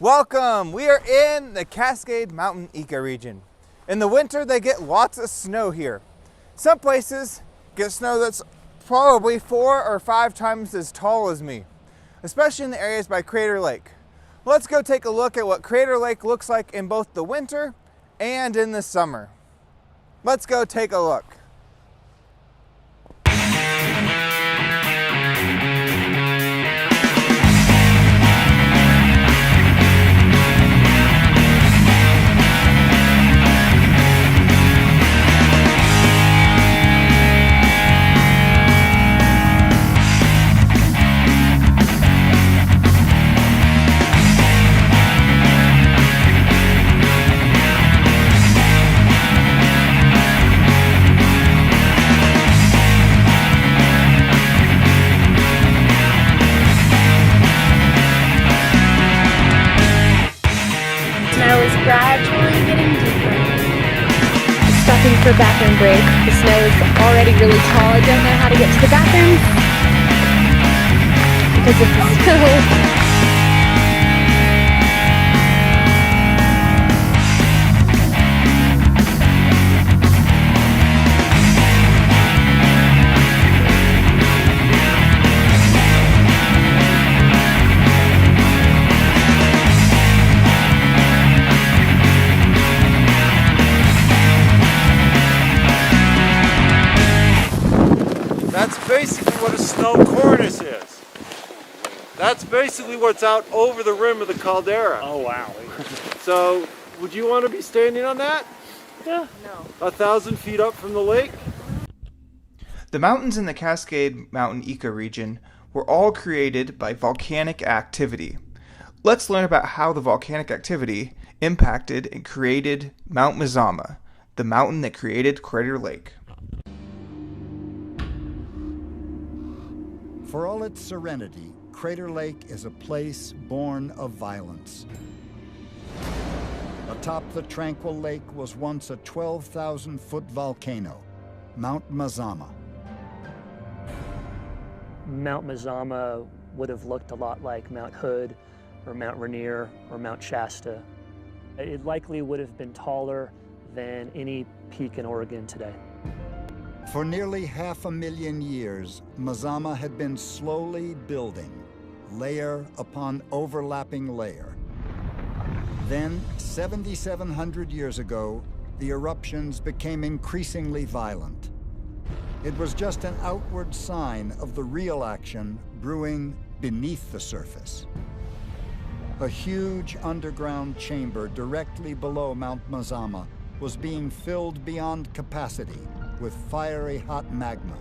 Welcome! We are in the Cascade Mountain ecoregion. In the winter, they get lots of snow here. Some places get snow that's probably 4 or 5 times as tall as me, especially in the areas by Crater Lake. Let's go take a look at what Crater Lake looks like in both the winter and in the summer. Let's go take a look. Gradually getting deeper. Stopping for a bathroom break. The snow is already really tall. I don't know how to get to the bathroom because of the snow. That's basically what a snow cornice is. That's basically what's out over the rim of the caldera. Oh wow. So, would you want to be standing on that? Yeah. No. 1,000 feet up from the lake? The mountains in the Cascade Mountain ecoregion were all created by volcanic activity. Let's learn about how the volcanic activity impacted and created Mount Mazama, the mountain that created Crater Lake. For all its serenity, Crater Lake is a place born of violence. Atop the tranquil lake was once a 12,000-foot volcano, Mount Mazama. Mount Mazama would have looked a lot like Mount Hood or Mount Rainier or Mount Shasta. It likely would have been taller than any peak in Oregon today. For nearly 500,000 years, Mazama had been slowly building, layer upon overlapping layer. Then, 7,700 years ago, the eruptions became increasingly violent. It was just an outward sign of the real action brewing beneath the surface. A huge underground chamber directly below Mount Mazama was being filled beyond capacity with fiery hot magma,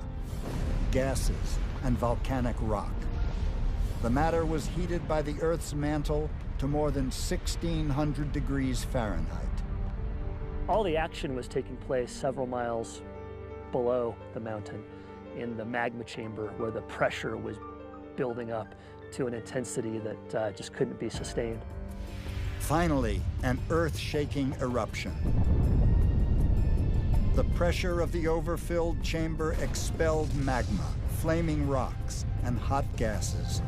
gases, and volcanic rock. The matter was heated by the Earth's mantle to more than 1,600 degrees Fahrenheit. All the action was taking place several miles below the mountain in the magma chamber where the pressure was building up to an intensity that just couldn't be sustained. Finally, an earth-shaking eruption. The pressure of the overfilled chamber expelled magma, flaming rocks, and hot gases.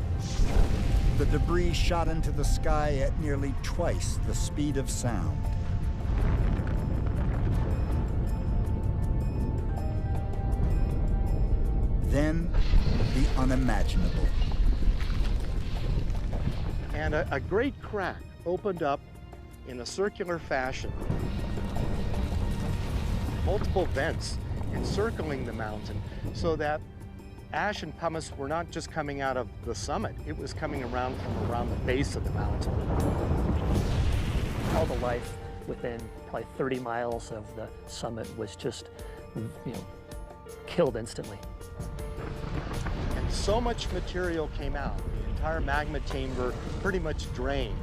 The debris shot into the sky at nearly twice the speed of sound. Then, the unimaginable. And a great crack opened up in a circular fashion. Multiple vents encircling the mountain so that ash and pumice were not just coming out of the summit, it was coming around from around the base of the mountain. All the life within probably 30 miles of the summit was just, killed instantly. And so much material came out, the entire magma chamber pretty much drained,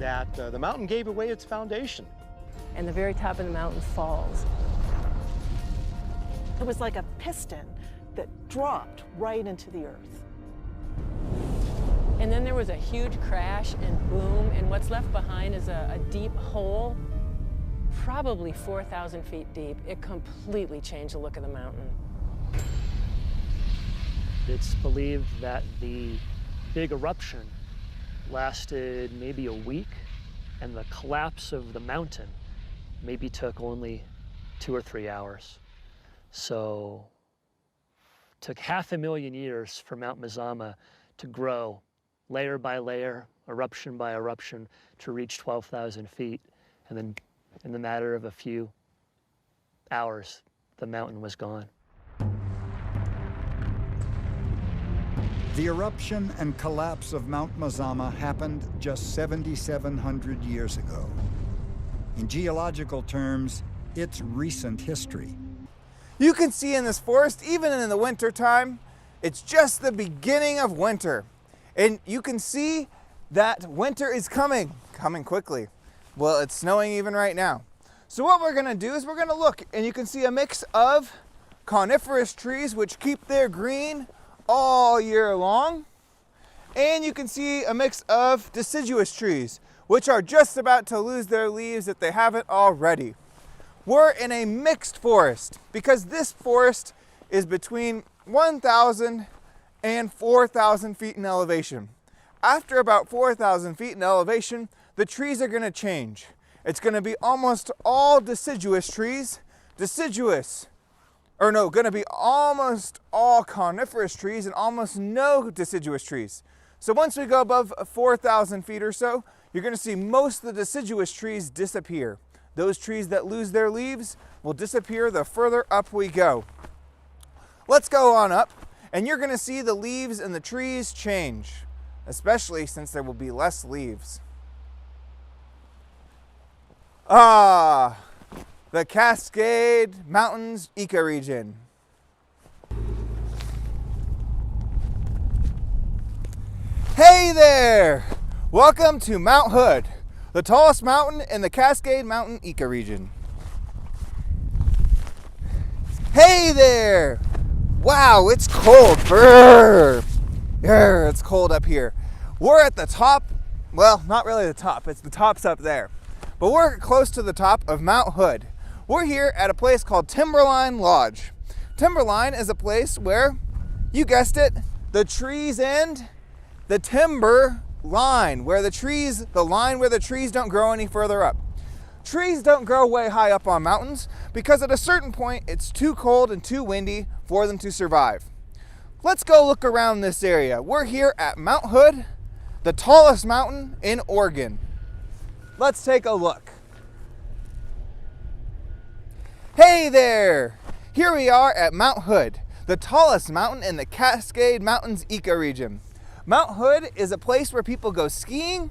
that the mountain gave away its foundation. And the very top of the mountain falls. It was like a piston that dropped right into the earth. And then there was a huge crash and boom, and what's left behind is a deep hole, probably 4,000 feet deep. It completely changed the look of the mountain. It's believed that the big eruption lasted maybe a week And the collapse of the mountain maybe took only 2 or 3 hours. So it took 500,000 years for Mount Mazama to grow layer by layer, eruption by eruption, to reach 12,000 feet. And then in the matter of a few hours, the mountain was gone. The eruption and collapse of Mount Mazama happened just 7,700 years ago. In geological terms, it's recent history. You can see in this forest, even in the winter time, it's just the beginning of winter. And you can see that winter is coming quickly. Well, it's snowing even right now. So what we're gonna do is we're gonna look, and you can see a mix of coniferous trees which keep their green all year long. And you can see a mix of deciduous trees, which are just about to lose their leaves if they haven't already. We're in a mixed forest because this forest is between 1,000 and 4,000 feet in elevation. After about 4,000 feet in elevation, the trees are gonna change. It's gonna be almost all deciduous trees, gonna be almost all coniferous trees and almost no deciduous trees. So once we go above 4,000 feet or so, you're gonna see most of the deciduous trees disappear. Those trees that lose their leaves will disappear the further up we go. Let's go on up, and you're gonna see the leaves and the trees change, especially since there will be less leaves. The Cascade Mountains ecoregion. Hey there! Welcome to Mount Hood, the tallest mountain in the Cascade Mountain ecoregion. Hey there! Wow, it's cold. Brr. It's cold up here. We're at the top, well, not really the top, it's the top's up there. But we're close to the top of Mount Hood. We're here at a place called Timberline Lodge. Timberline is a place where, you guessed it, the trees end, the timber line, the line where the trees don't grow any further up. Trees don't grow way high up on mountains because at a certain point it's too cold and too windy for them to survive. Let's go look around this area. We're here at Mount Hood, the tallest mountain in Oregon. Let's take a look. Hey there! Here we are at Mount Hood, the tallest mountain in the Cascade Mountains ecoregion. Mount Hood is a place where people go skiing,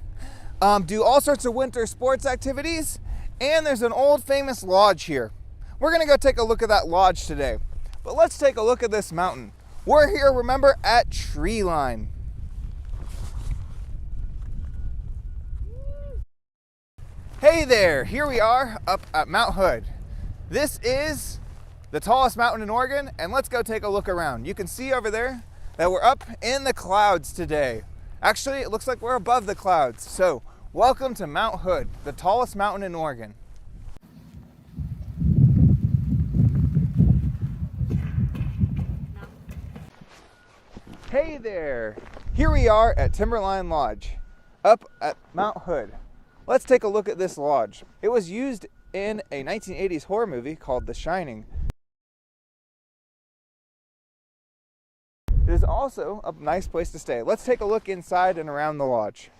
do all sorts of winter sports activities, and there's an old famous lodge here. We're gonna go take a look at that lodge today. But let's take a look at this mountain. We're here, remember, at Tree Line. Hey there, here we are up at Mount Hood. This is the tallest mountain in Oregon, and let's go take a look around. You can see over there that we're up in the clouds today. Actually, it looks like we're above the clouds. So, welcome to Mount Hood, the tallest mountain in Oregon. Hey there, here we are at Timberline Lodge, up at Mount Hood. Let's take a look at this lodge. It was used in a 1980s horror movie called The Shining. It is also a nice place to stay. Let's take a look inside and around the lodge.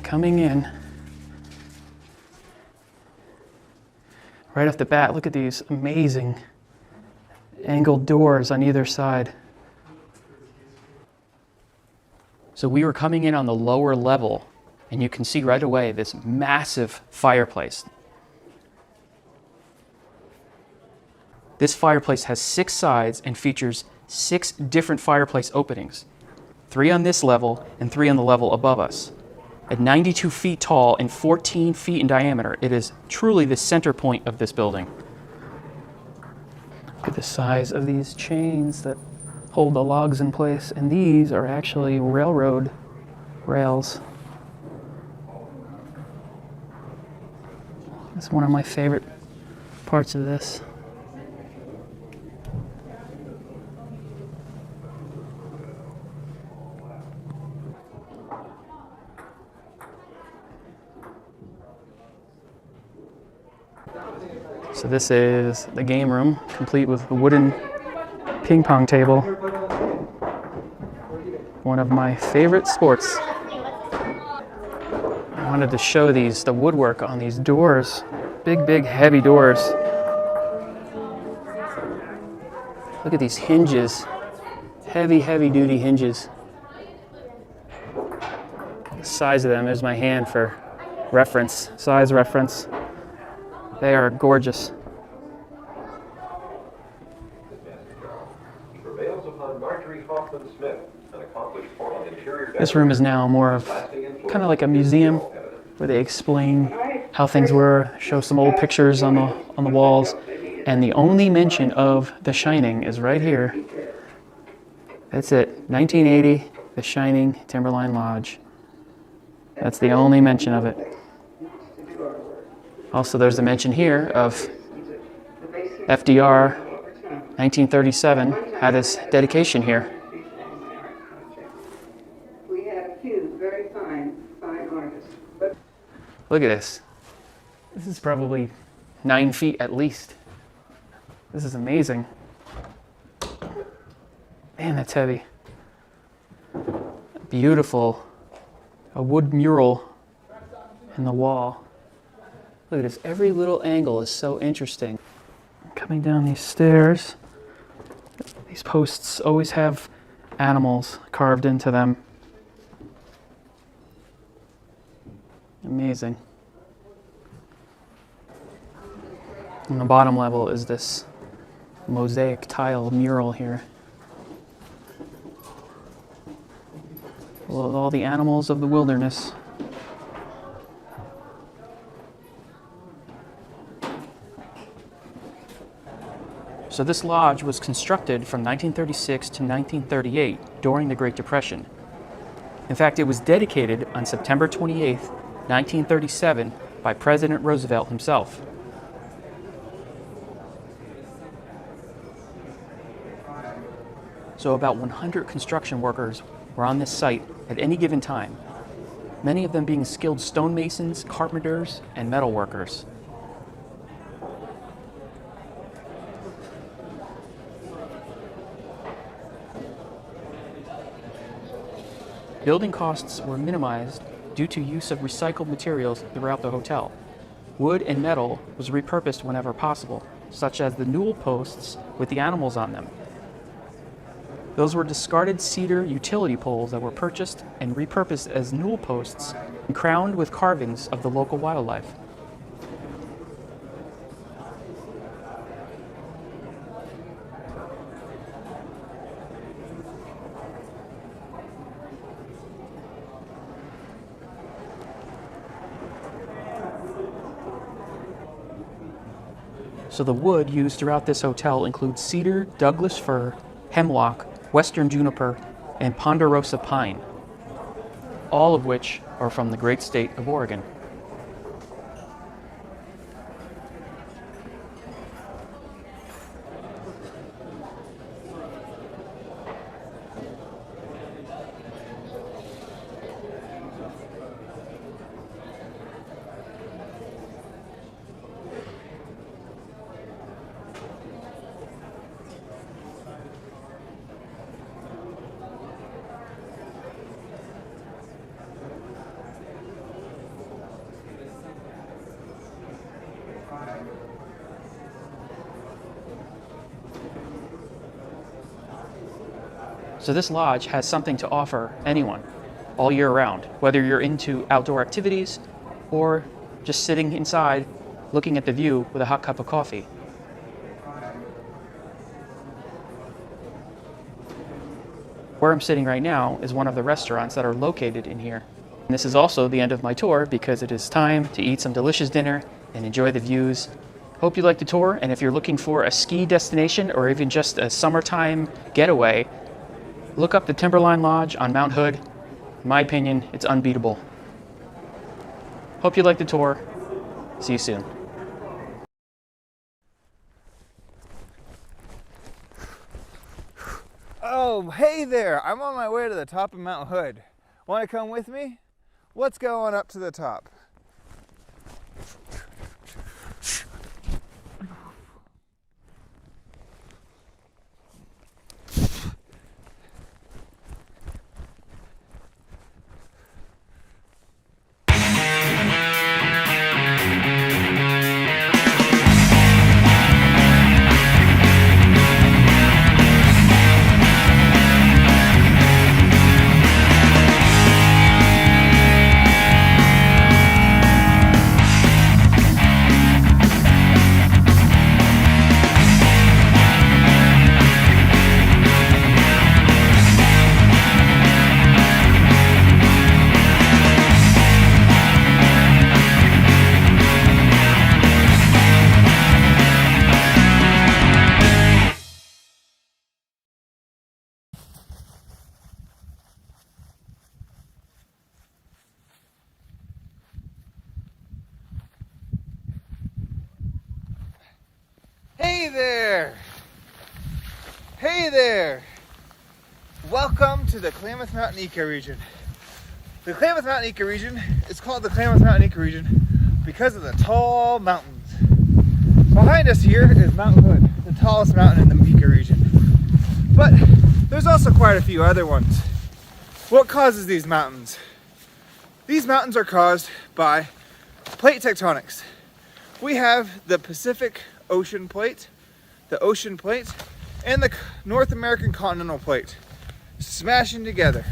Coming in. Right off the bat, look at these amazing angled doors on either side. So we were coming in on the lower level, and you can see right away this massive fireplace. This fireplace has 6 sides and features 6 different fireplace openings. 3 on this level and 3 on the level above us. At 92 feet tall and 14 feet in diameter, it is truly the center point of this building. Look at the size of these chains that hold the logs in place, and these are actually railroad rails. It's one of my favorite parts of this. So this is the game room, complete with a wooden ping pong table. One of my favorite sports. I wanted to show the woodwork on these doors. Big, heavy doors. Look at these hinges. Heavy duty hinges. The size of them is my hand for reference, size reference. They are gorgeous. This room is now more of kind of like a museum where they explain how things were, show some old pictures on the walls, and the only mention of The Shining is right here. That's it, 1980, The Shining, Timberline Lodge. That's the only mention of it. Also, there's a mention here of FDR, 1937, had his dedication here. We have two very fine artists. Look at this. This is probably 9 feet at least. This is amazing. Man, that's heavy. Beautiful. A wood mural in the wall. Look at this. Every little angle is so interesting. Coming down these stairs. These posts always have animals carved into them. Amazing. On the bottom level is this mosaic tile mural here. With all the animals of the wilderness. So this lodge was constructed from 1936 to 1938 during the Great Depression. In fact, it was dedicated on September 28, 1937 by President Roosevelt himself. So about 100 construction workers were on this site at any given time, many of them being skilled stonemasons, carpenters, and metal workers. Building costs were minimized due to use of recycled materials throughout the hotel. Wood and metal was repurposed whenever possible, such as the newel posts with the animals on them. Those were discarded cedar utility poles that were purchased and repurposed as newel posts and crowned with carvings of the local wildlife. So the wood used throughout this hotel includes cedar, Douglas fir, hemlock, western juniper, and ponderosa pine, all of which are from the great state of Oregon. So this lodge has something to offer anyone all year round, whether you're into outdoor activities or just sitting inside looking at the view with a hot cup of coffee. Where I'm sitting right now is one of the restaurants that are located in here. And this is also the end of my tour because it is time to eat some delicious dinner and enjoy the views. Hope you liked the tour, and if you're looking for a ski destination or even just a summertime getaway, look up the Timberline Lodge on Mount Hood. In my opinion, it's unbeatable. Hope you liked the tour. See you soon. Oh, hey there! I'm on my way to the top of Mount Hood. Want to come with me? Let's go on up to the top. Hey there! Hey there! Welcome to the Klamath Mountain Ecoregion. The Klamath Mountain Ecoregion is called the Klamath Mountain Ecoregion because of the tall mountains. Behind us here is Mount Hood, the tallest mountain in the ecoregion. But there's also quite a few other ones. What causes these mountains? These mountains are caused by plate tectonics. We have the Pacific Ocean Plate, the Ocean Plate, and the North American Continental Plate smashing together.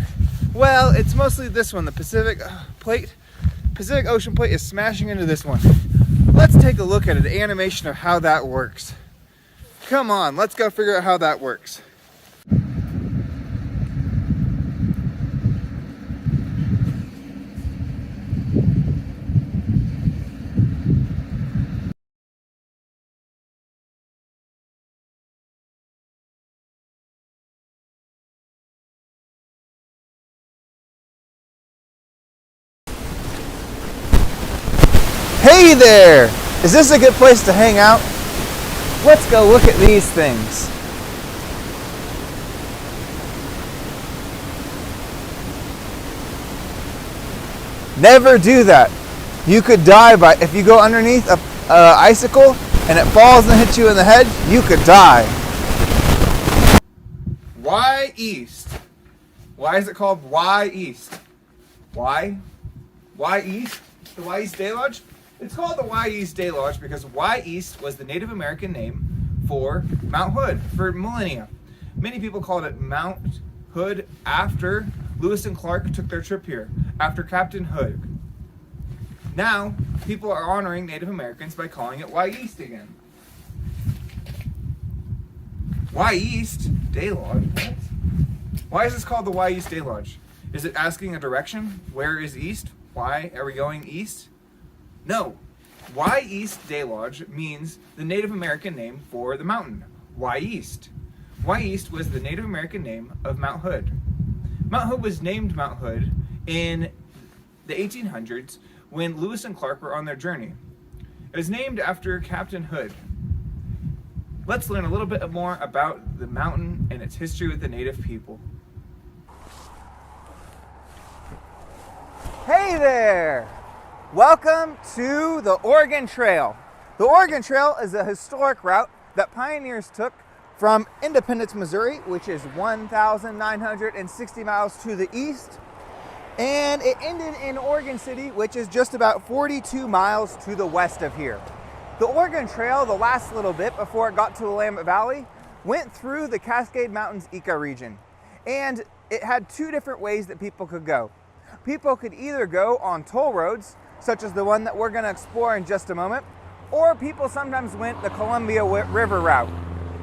Well, it's mostly this one, the Pacific Ocean Plate is smashing into this one. Let's take a look at an animation of how that works. Come on, let's go figure out how that works. Hey there! Is this a good place to hang out? Let's go look at these things. Never do that. You could die if you go underneath a icicle and it falls and hits you in the head, you could die. Why East? Why is it called Why East? Why? Why East? The Why East Day Lodge? It's called the Why East Day Lodge because Why East was the Native American name for Mount Hood for millennia. Many people called it Mount Hood after Lewis and Clark took their trip here, after Captain Hood. Now, people are honoring Native Americans by calling it Why East again. Why East Day Lodge? What? Why is this called the Why East Day Lodge? Is it asking a direction? Where is east? Why are we going east? No. Why East Day Lodge means the Native American name for the mountain. Why East? Why East was the Native American name of Mount Hood. Mount Hood was named Mount Hood in the 1800s when Lewis and Clark were on their journey. It was named after Captain Hood. Let's learn a little bit more about the mountain and its history with the native people. Hey there! Welcome to the Oregon Trail. The Oregon Trail is a historic route that pioneers took from Independence, Missouri, which is 1,960 miles to the east, and it ended in Oregon City, which is just about 42 miles to the west of here. The Oregon Trail, the last little bit before it got to the Willamette Valley, went through the Cascade Mountains ecoregion, and it had two different ways that people could go. People could either go on toll roads, such as the one that we're going to explore in just a moment, or people sometimes went the Columbia River route.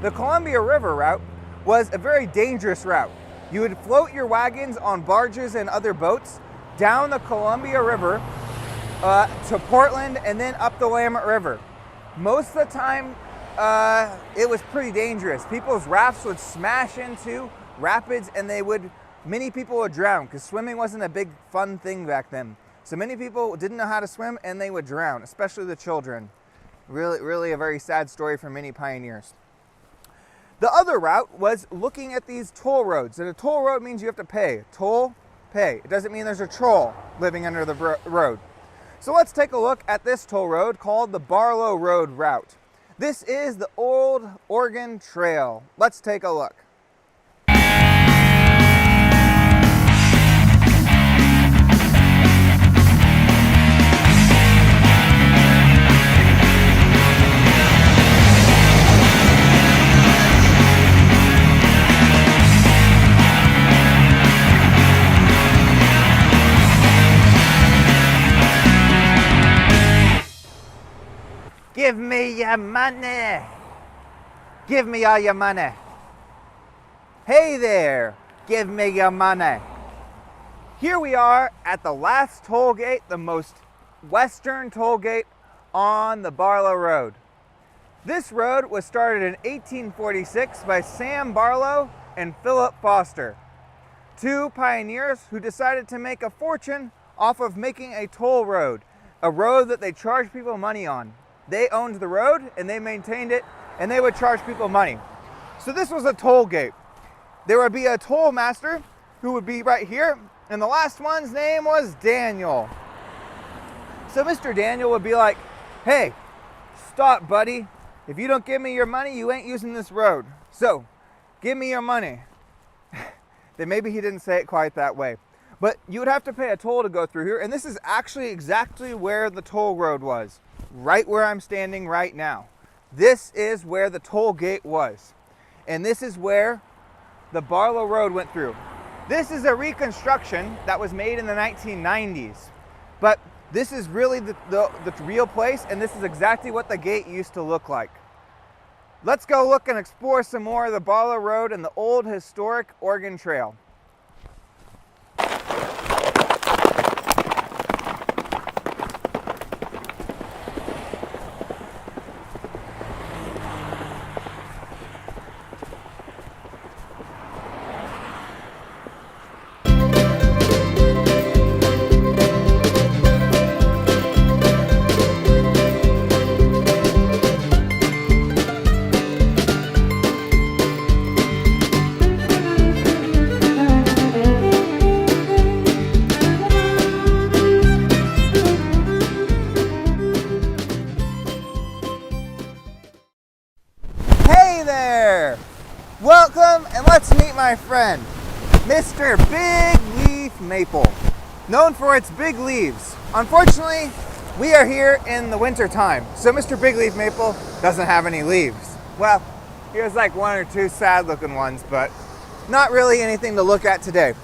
The Columbia River route was a very dangerous route. You would float your wagons on barges and other boats down the Columbia River to Portland and then up the Willamette River. Most of the time, it was pretty dangerous. People's rafts would smash into rapids and they would many people would drown because swimming wasn't a big fun thing back then. So many people didn't know how to swim and they would drown, especially the children. Really a very sad story for many pioneers. The other route was looking at these toll roads. And a toll road means you have to pay. Toll, pay. It doesn't mean there's a troll living under the road. So let's take a look at this toll road called the Barlow Road route. This is the old Oregon Trail. Let's take a look. Give me your money. Give me all your money. Hey there, give me your money. Here we are at the last toll gate, the most western toll gate on the Barlow Road. This road was started in 1846 by Sam Barlow and Philip Foster, two pioneers who decided to make a fortune off of making a toll road, a road that they charged people money on. They owned the road and they maintained it and they would charge people money. So this was a toll gate. There would be a toll master who would be right here, and the last one's name was Daniel. So Mr. Daniel would be like, hey, stop buddy. If you don't give me your money, you ain't using this road. So give me your money. Then maybe he didn't say it quite that way. But you would have to pay a toll to go through here, and this is actually exactly where the toll road was. Right where I'm standing right now. This is where the toll gate was. And this is where the Barlow Road went through. This is a reconstruction that was made in the 1990s. But this is really the real place, and this is exactly what the gate used to look like. Let's go look and explore some more of the Barlow Road and the old historic Oregon Trail. Hey there! Welcome, and let's meet my friend, Mr. Big Leaf Maple, known for its big leaves. Unfortunately, we are here in the winter time, so Mr. Big Leaf Maple doesn't have any leaves. Well, here's like one or two sad looking ones, but not really anything to look at today.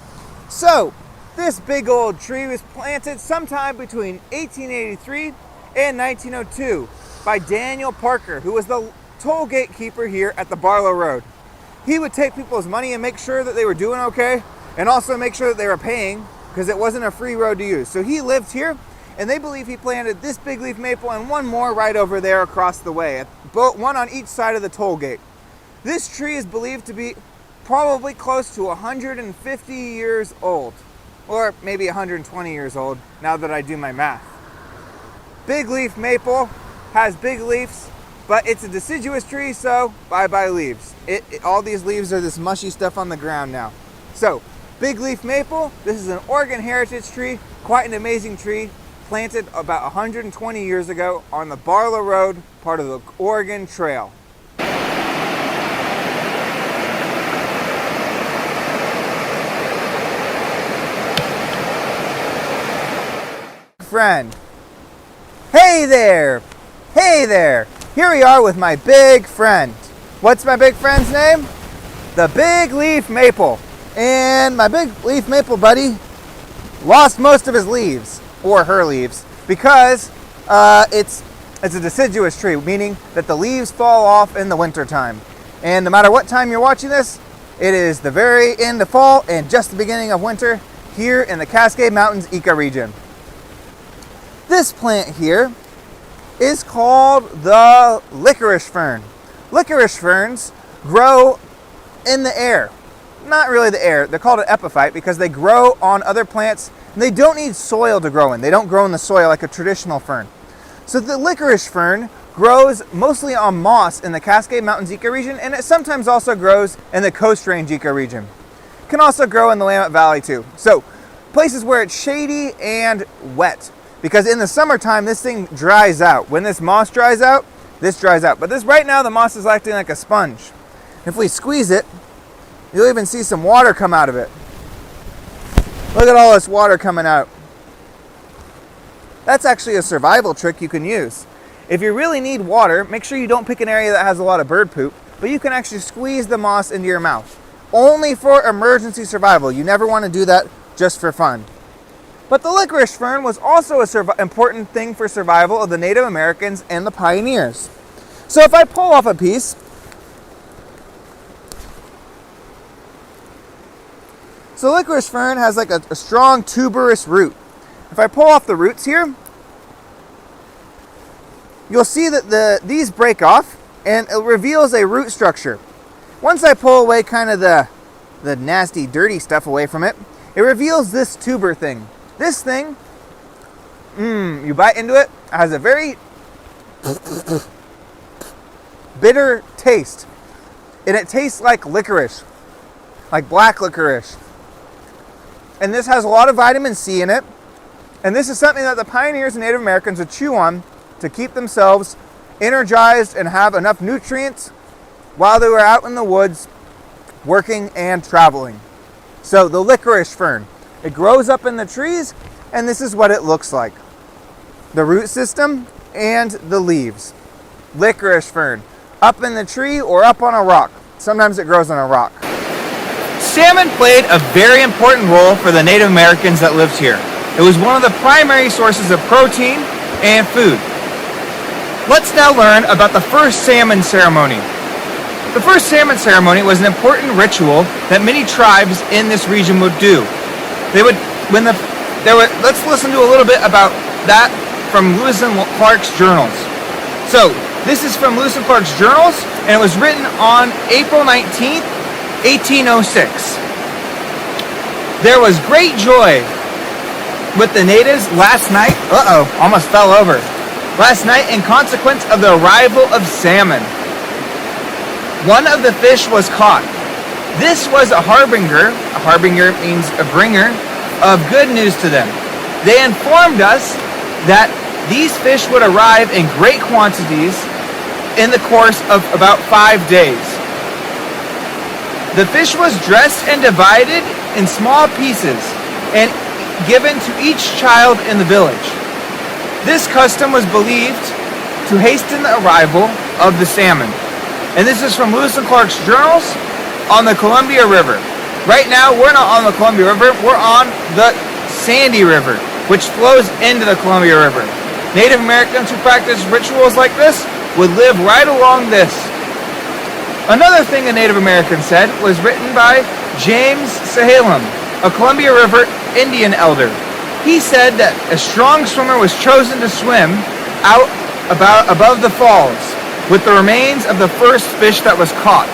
So, this big old tree was planted sometime between 1883 and 1902 by Daniel Parker, who was the toll gatekeeper here at the Barlow Road. He would take people's money and make sure that they were doing okay, and also make sure that they were paying, because it wasn't a free road to use. So he lived here, and they believe he planted this big leaf maple and one more right over there across the way, one on each side of the toll gate. This tree is believed to be probably close to 150 years old, or maybe 120 years old now that I do my math. Big leaf maple has big leaves, but it's a deciduous tree, so bye-bye leaves. All these leaves are this mushy stuff on the ground now. So, big leaf maple, this is an Oregon heritage tree, quite an amazing tree, planted about 120 years ago on the Barlow Road, part of the Oregon Trail. Friend. Hey there! Hey there! Here we are with my big friend. What's my big friend's name? The Big Leaf Maple. And my big leaf maple buddy lost most of his leaves, or her leaves, because it's a deciduous tree, meaning that the leaves fall off in the winter time. And no matter what time you're watching this, it is the very end of fall and just the beginning of winter here in the Cascade Mountains ecoregion. This plant here is called the licorice fern. Licorice ferns grow in the air. not really the air. They're called an epiphyte because they grow on other plants and they don't need soil to grow in. They don't grow in the soil like a traditional fern. So the licorice fern grows mostly on moss in the Cascade Mountains ecoregion, and it sometimes also grows in the Coast Range ecoregion. It can also grow in the Willamette Valley too. So places where it's shady and wet, because in the summertime this thing dries out. When this moss dries out, this dries out. But this right now the moss is acting like a sponge. If we squeeze it, you'll even see some water come out of it. Look at all this water coming out. That's actually a survival trick you can use. If you really need water, make sure you don't pick an area that has a lot of bird poop, but you can actually squeeze the moss into your mouth. Only for emergency survival. You never want to do that just for fun. But the licorice fern was also an important thing for survival of the Native Americans and the pioneers. So if I pull off a piece, so licorice fern has like a strong tuberous root. If I pull off the roots here, you'll see that these break off and it reveals a root structure. Once I pull away kind of the nasty, dirty stuff away from it, it reveals this tuber thing. This thing, you bite into it, it has a very bitter taste. And it tastes like licorice, like black licorice. And this has a lot of vitamin C in it. And this is something that the pioneers and Native Americans would chew on to keep themselves energized and have enough nutrients while they were out in the woods working and traveling. So the licorice fern, it grows up in the trees, and this is what it looks like. The root system and the leaves. Licorice fern, up in the tree or up on a rock. Sometimes it grows on a rock. Salmon played a very important role for the Native Americans that lived here. It was one of the primary sources of protein and food. Let's now learn about the first salmon ceremony. The first salmon ceremony was an important ritual that many tribes in this region would do. Let's listen to a little bit about that from Lewis and Clark's journals. So, this is from Lewis and Clark's journals, and it was written on April 19th, 1806. There was great joy with the natives last night. Almost fell over. Last night in consequence of the arrival of salmon. One of the fish was caught. This was a harbinger. A harbinger means a bringer of good news to them. They informed us that these fish would arrive in great quantities in the course of about 5 days. The fish was dressed and divided in small pieces and given to each child in the village. This custom was believed to hasten the arrival of the salmon. And this is from Lewis and Clark's journals on the Columbia River. Right now, we're not on the Columbia River, we're on the Sandy River, which flows into the Columbia River. Native Americans who practiced rituals like this would live right along this. Another thing the Native Americans said was written by James Sahalem, a Columbia River Indian elder. He said that a strong swimmer was chosen to swim out above the falls with the remains of the first fish that was caught,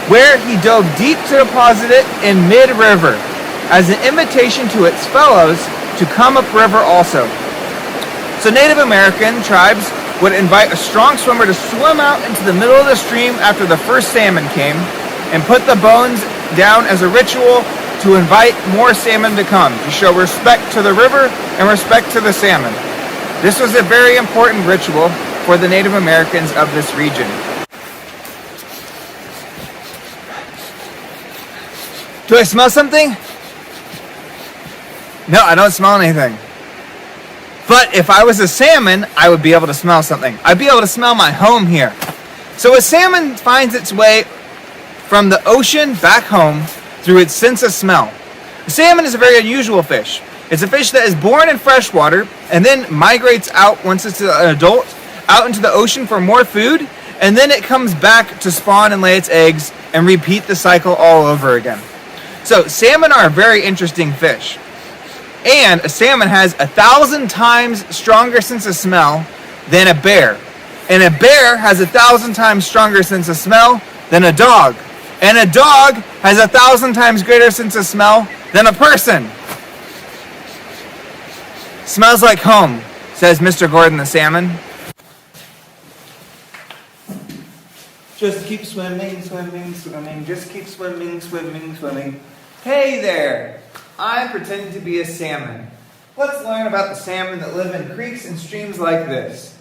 where he dove deep to deposit it in mid-river as an invitation to its fellows to come upriver also. So Native American tribes would invite a strong swimmer to swim out into the middle of the stream after the first salmon came and put the bones down as a ritual to invite more salmon to come, to show respect to the river and respect to the salmon. This was a very important ritual for the Native Americans of this region. Do I smell something? No, I don't smell anything. But if I was a salmon, I would be able to smell something. I'd be able to smell my home here. So a salmon finds its way from the ocean back home through its sense of smell. A salmon is a very unusual fish. It's a fish that is born in freshwater and then migrates out once it's an adult out into the ocean for more food, and then it comes back to spawn and lay its eggs and repeat the cycle all over again. So salmon are a very interesting fish. And a salmon has 1,000 times stronger sense of smell than a bear. And a bear has 1,000 times stronger sense of smell than a dog. And a dog has 1,000 times greater sense of smell than a person. Smells like home, says Mr. Gordon the salmon. Just keep swimming, swimming, swimming. Just keep swimming, swimming, swimming. Hey there! I pretend to be a salmon. Let's learn about the salmon that live in creeks and streams like this.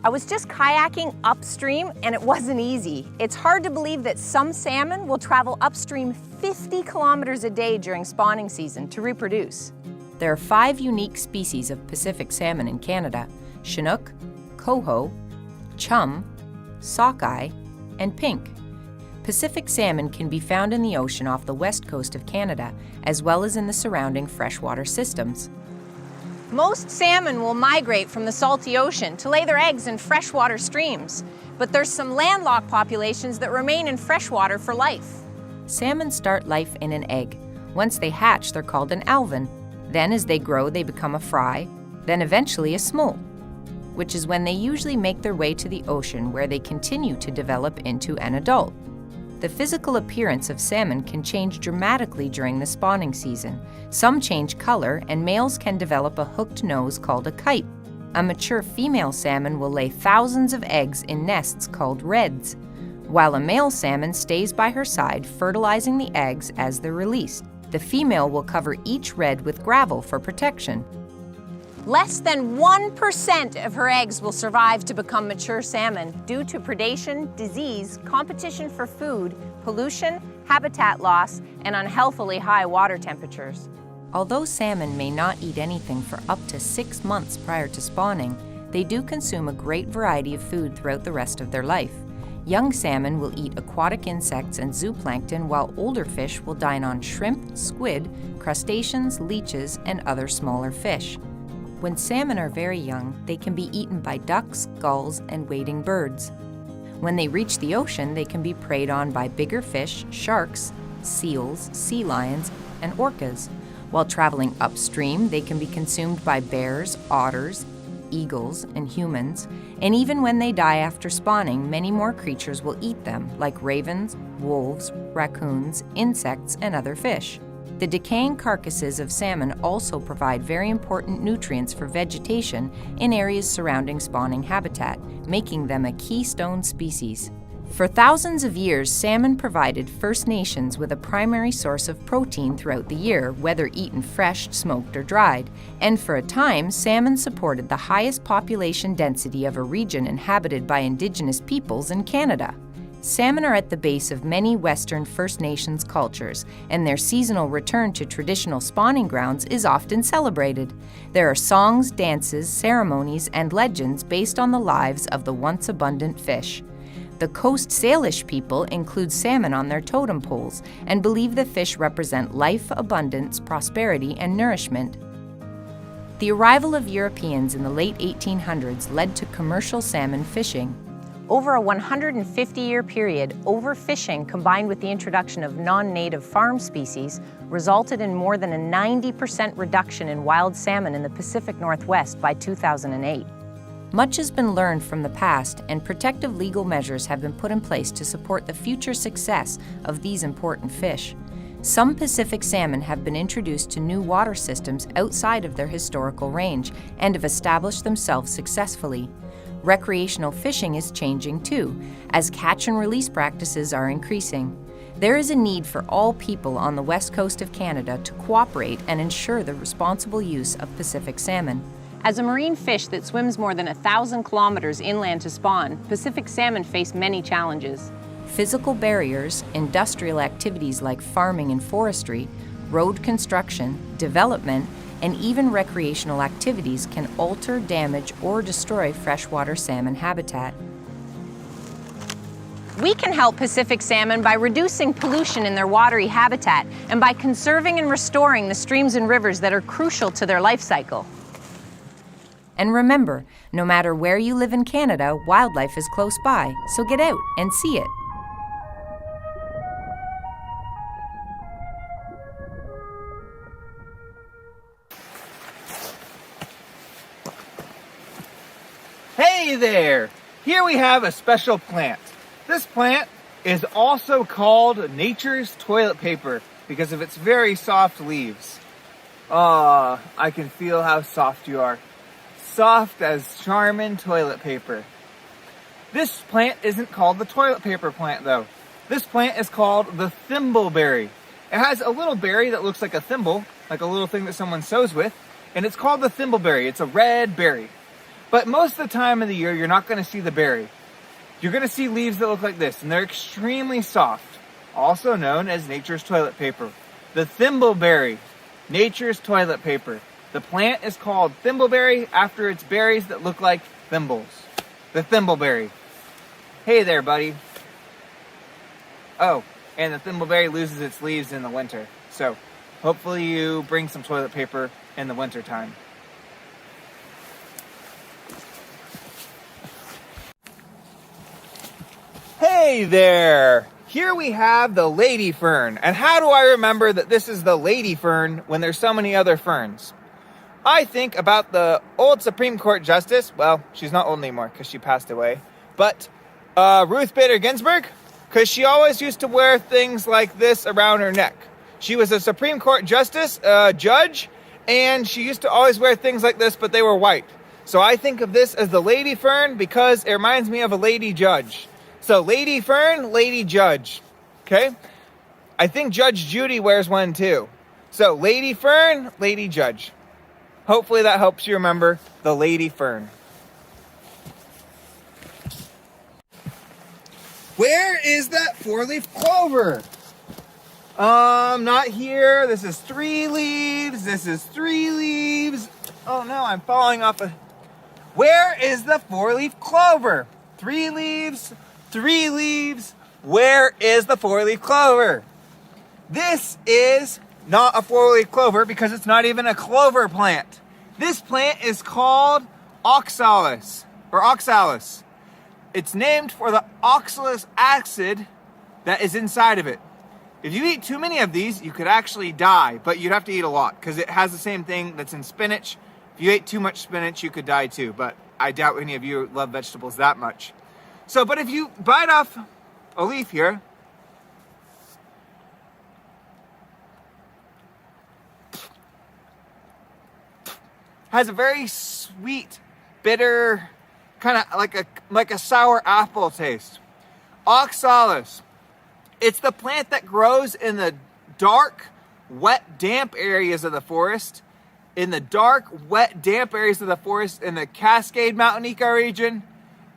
I was just kayaking upstream and it wasn't easy. It's hard to believe that some salmon will travel upstream 50 kilometers a day during spawning season to reproduce. There are 5 unique species of Pacific salmon in Canada: Chinook, Coho, Chum, Sockeye, and Pink. Pacific salmon can be found in the ocean off the west coast of Canada, as well as in the surrounding freshwater systems. Most salmon will migrate from the salty ocean to lay their eggs in freshwater streams, but there's some landlocked populations that remain in freshwater for life. Salmon start life in an egg. Once they hatch, they're called an alevin. Then as they grow, they become a fry, then eventually a smole, which is when they usually make their way to the ocean, where they continue to develop into an adult. The physical appearance of salmon can change dramatically during the spawning season. Some change color, and males can develop a hooked nose called a kite. A mature female salmon will lay thousands of eggs in nests called redds, while a male salmon stays by her side, fertilizing the eggs as they're released. The female will cover each redd with gravel for protection. Less than 1% of her eggs will survive to become mature salmon due to predation, disease, competition for food, pollution, habitat loss, and unhealthily high water temperatures. Although salmon may not eat anything for up to 6 months prior to spawning, they do consume a great variety of food throughout the rest of their life. Young salmon will eat aquatic insects and zooplankton, while older fish will dine on shrimp, squid, crustaceans, leeches, and other smaller fish. When salmon are very young, they can be eaten by ducks, gulls, and wading birds. When they reach the ocean, they can be preyed on by bigger fish, sharks, seals, sea lions, and orcas. While traveling upstream, they can be consumed by bears, otters, eagles, and humans. And even when they die after spawning, many more creatures will eat them, like ravens, wolves, raccoons, insects, and other fish. The decaying carcasses of salmon also provide very important nutrients for vegetation in areas surrounding spawning habitat, making them a keystone species. For thousands of years, salmon provided First Nations with a primary source of protein throughout the year, whether eaten fresh, smoked, or dried. And for a time, salmon supported the highest population density of a region inhabited by Indigenous peoples in Canada. Salmon are at the base of many Western First Nations cultures, and their seasonal return to traditional spawning grounds is often celebrated. There are songs, dances, ceremonies, and legends based on the lives of the once abundant fish. The Coast Salish people include salmon on their totem poles and believe the fish represent life, abundance, prosperity, and nourishment. The arrival of Europeans in the late 1800s led to commercial salmon fishing. Over a 150-year period, overfishing combined with the introduction of non-native farm species resulted in more than a 90% reduction in wild salmon in the Pacific Northwest by 2008. Much has been learned from the past, and protective legal measures have been put in place to support the future success of these important fish. Some Pacific salmon have been introduced to new water systems outside of their historical range and have established themselves successfully. Recreational fishing is changing too, as catch and release practices are increasing. There is a need for all people on the west coast of Canada to cooperate and ensure the responsible use of Pacific salmon. As a marine fish that swims more than 1,000 kilometers inland to spawn, Pacific salmon face many challenges. Physical barriers, industrial activities like farming and forestry, road construction, development, and even recreational activities can alter, damage, or destroy freshwater salmon habitat. We can help Pacific salmon by reducing pollution in their watery habitat and by conserving and restoring the streams and rivers that are crucial to their life cycle. And remember, no matter where you live in Canada, wildlife is close by, so get out and see it. Hey there! Here we have a special plant. This plant is also called nature's toilet paper because of its very soft leaves. Ah, I can feel how soft you are. Soft as Charmin toilet paper. This plant isn't called the toilet paper plant though. This plant is called the thimbleberry. It has a little berry that looks like a thimble, like a little thing that someone sews with, and it's called the thimbleberry. It's a red berry. But most of the time of the year, you're not going to see the berry. You're going to see leaves that look like this, and they're extremely soft, also known as nature's toilet paper. The thimbleberry, nature's toilet paper. The plant is called thimbleberry after its berries that look like thimbles. The thimbleberry. Hey there, buddy. Oh, and the thimbleberry loses its leaves in the winter. So hopefully you bring some toilet paper in the winter time. Hey there! Here we have the lady fern. And how do I remember that this is the lady fern when there's so many other ferns? I think about the old Supreme Court Justice, well, she's not old anymore because she passed away, but Ruth Bader Ginsburg, because she always used to wear things like this around her neck. She was a Supreme Court Justice, judge, and she used to always wear things like this, but they were white. So I think of this as the lady fern because it reminds me of a lady judge. So lady fern, lady judge, okay? I think Judge Judy wears one too. So lady fern, lady judge. Hopefully that helps you remember the lady fern. Where is that four-leaf clover? Not here. This is 3 leaves. This is 3 leaves. Oh no, I'm falling off a... Where is the 4-leaf clover? 3 leaves, 3 leaves. Where is the 4-leaf clover? This is not a 4-leaf clover because it's not even a clover plant. This plant is called oxalis, or oxalis. It's named for the oxalic acid that is inside of it. If you eat too many of these, you could actually die, but you'd have to eat a lot because it has the same thing that's in spinach. If you ate too much spinach, you could die too, but I doubt any of you love vegetables that much. So, but if you bite off a leaf here, has a very sweet, bitter, kind of like a sour apple taste. Oxalis. It's the plant that grows in the dark, wet, damp areas of the forest. In the dark, wet, damp areas of the forest in the Cascade Mountain ecoregion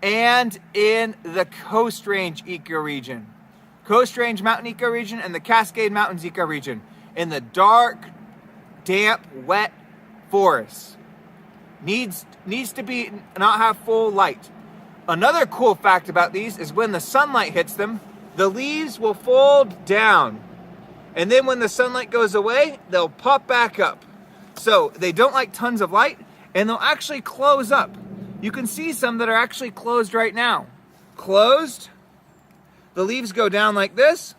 and in the Coast Range ecoregion. Coast Range Mountain ecoregion and the Cascade Mountains ecoregion. In the dark, damp, wet forests. Needs to be not have full light. Another cool fact about these is when the sunlight hits them, the leaves will fold down. And then when the sunlight goes away, they'll pop back up. So they don't like tons of light, and they'll actually close up. You can see some that are actually closed right now. Closed. The leaves go down like this.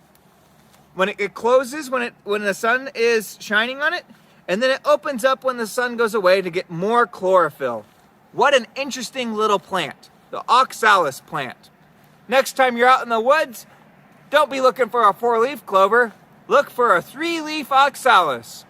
When it closes, when the sun is shining on it, and then it opens up when the sun goes away to get more chlorophyll. What an interesting little plant, the oxalis plant. Next time you're out in the woods, don't be looking for a 4-leaf clover. Look for a 3-leaf oxalis.